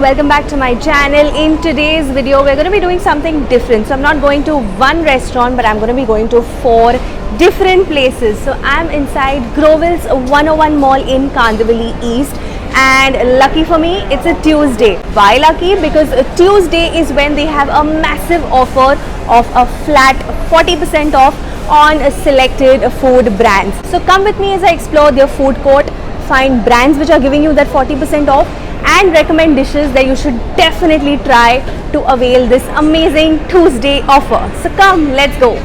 welcome back to my channel. In today's video we're going to be doing something different. So I'm not going to one restaurant, but I'm going to be going to 4 different places. So I'm inside Groville's 101 Mall in Kandivali East, and lucky for me it's a Tuesday. Why lucky? Because Tuesday is when they have a massive offer of a flat 40% off on selected food brands. So come with me as I explore their food court, find brands which are giving you that 40% off, and recommend dishes that you should definitely try to avail this amazing Tuesday offer. So come, let's go.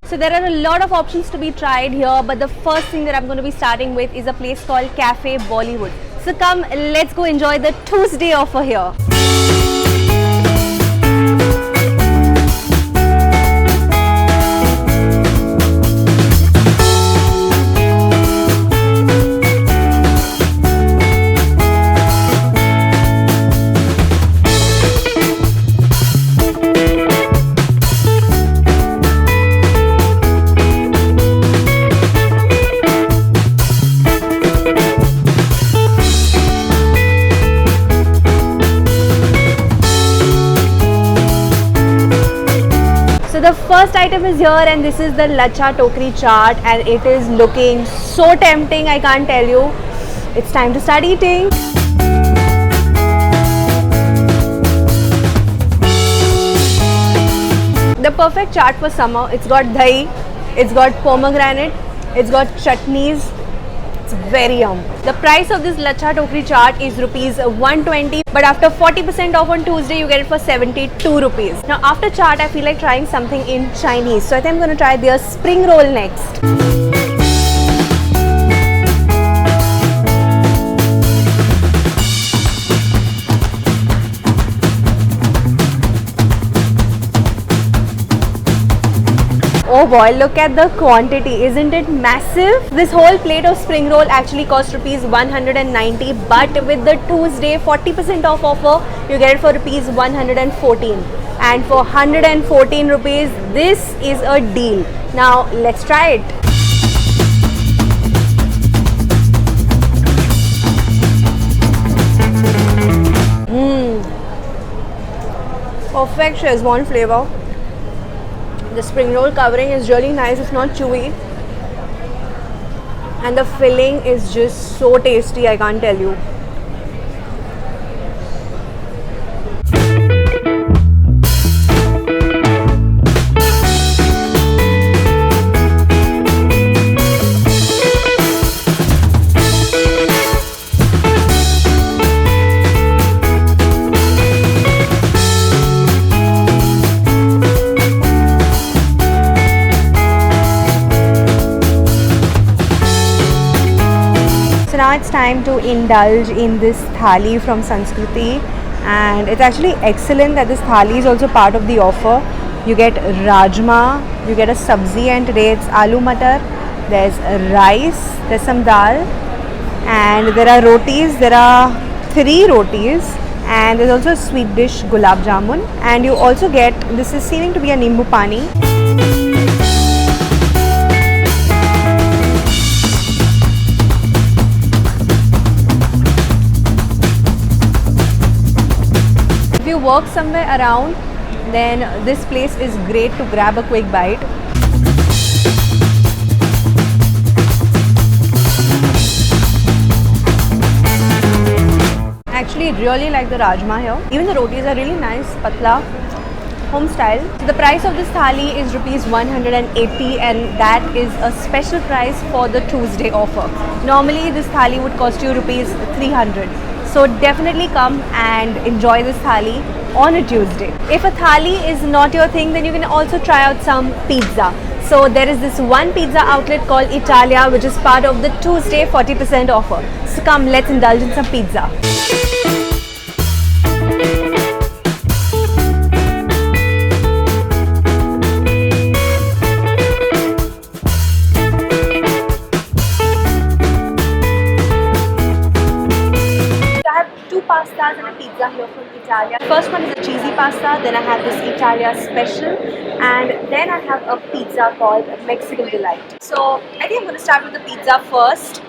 So there are a lot of options to be tried here, but the first thing that I'm going to be starting with is a place called Cafe Bollywood. So come, let's go enjoy the Tuesday offer here. The first item is here, and this is the Lachha Tokri chaat, and it is looking so tempting, I can't tell you. It's time to start eating. The perfect chaat for summer. It's got dahi, it's got pomegranate, it's got chutneys. It's very yum. The price of this Lachha Tokri chaat is rupees 120, but after 40% off on Tuesday you get it for 72 rupees. Now after chaat I feel like trying something in Chinese, so I think I'm going to try their spring roll next. Oh boy, look at the quantity. Isn't it massive? This whole plate of spring roll actually costs rupees 190, but with the Tuesday 40% off offer, you get it for rupees 114. And for 114 rupees, this is a deal. Now, let's try it. Perfect Szechuan flavor. The spring roll covering is really nice, it's not chewy, and the filling is just so tasty, I can't tell you. So now it's time to indulge in this thali from Sanskruti, and it's actually excellent that this thali is also part of the offer. You get rajma, you get a sabzi, and today it's aloo matar, there's rice, there's some dal, and there are rotis. There are 3 rotis, and there's also a sweet dish gulab jamun, and you also get, this is seeming to be a nimbu pani. If you work somewhere around, then this place is great to grab a quick bite. Actually really like the rajma here. Even the rotis are really nice, patla, home style. So the price of this thali is rupees 180, and that is a special price for the Tuesday offer. Normally this thali would cost you rupees 300. So definitely come and enjoy this thali on a Tuesday. If a thali is not your thing, then you can also try out some pizza. So there is this one pizza outlet called Italia, which is part of the Tuesday 40% offer. So come, let's indulge in some pizza. two pastas and a pizza here from Italia. First one is a cheesy pasta, then I have this Italia special, and then I have a pizza called Mexican Delight. So I think I'm going to start with the pizza first.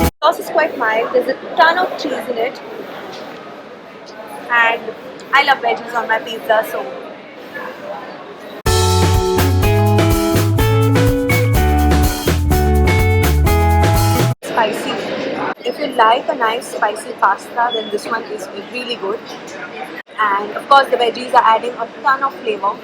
The sauce is quite mild, there's a ton of cheese in it, and I love veggies on my pizza, so spicy. If you like a nice spicy pasta, then this one is really good. And of course the veggies are adding a ton of flavor.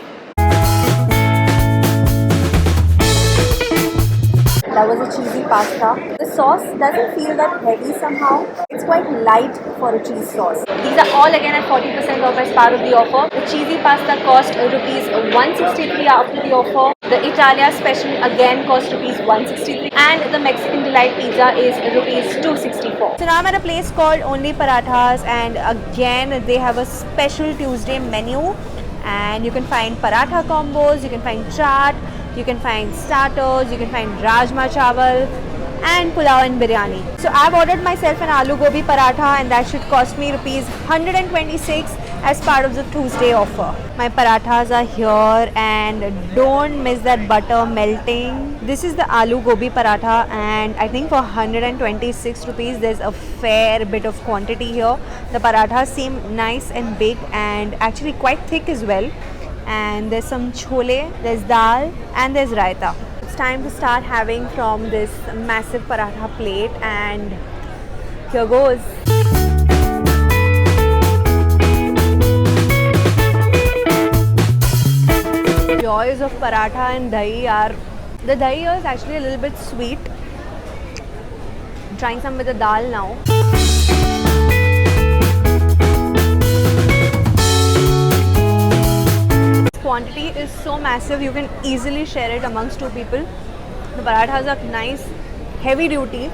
That was a cheesy pasta. The sauce doesn't feel that heavy somehow. It's quite light for a cheese sauce. These are all again at 40% off as part of the offer. The cheesy pasta cost rupees 163 after the offer. The Italia special again cost rupees 163. And the Mexican Delight pizza is rupees 264. So now I'm at a place called Only Parathas, and again they have a special Tuesday menu. And you can find paratha combos, you can find chaat, you can find starters, you can find rajma chawal and pulao and biryani. So I've ordered myself an aloo gobi paratha, and that should cost me rupees 126 as part of the Tuesday offer. My parathas are here, and don't miss that butter melting. This is the aloo gobi paratha, and I think for 126 rupees there's a fair bit of quantity here. The parathas seem nice and big and actually quite thick as well. And there's some chole, there's dal, and there's raita. It's time to start having from this massive paratha plate, and here goes. Joys of paratha and dahi are, the dahi here is actually a little bit sweet. I'm trying some with the dal now. Quantity is so massive, you can easily share it amongst two people. The parathas are nice, heavy duty,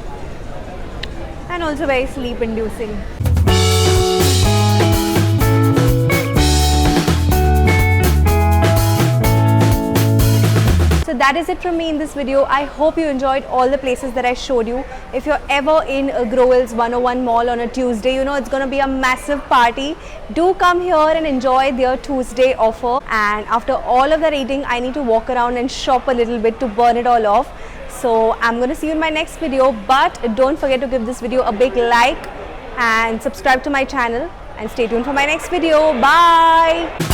and also very sleep inducing. So that is it from me in this video. I hope you enjoyed all the places that I showed you. If you're ever in Growell's 101 Mall on a Tuesday, you know it's going to be a massive party. Do come here and enjoy their Tuesday offer. And after all of that eating, I need to walk around and shop a little bit to burn it all off. So I'm going to see you in my next video. But don't forget to give this video a big like and subscribe to my channel. And stay tuned for my next video. Bye!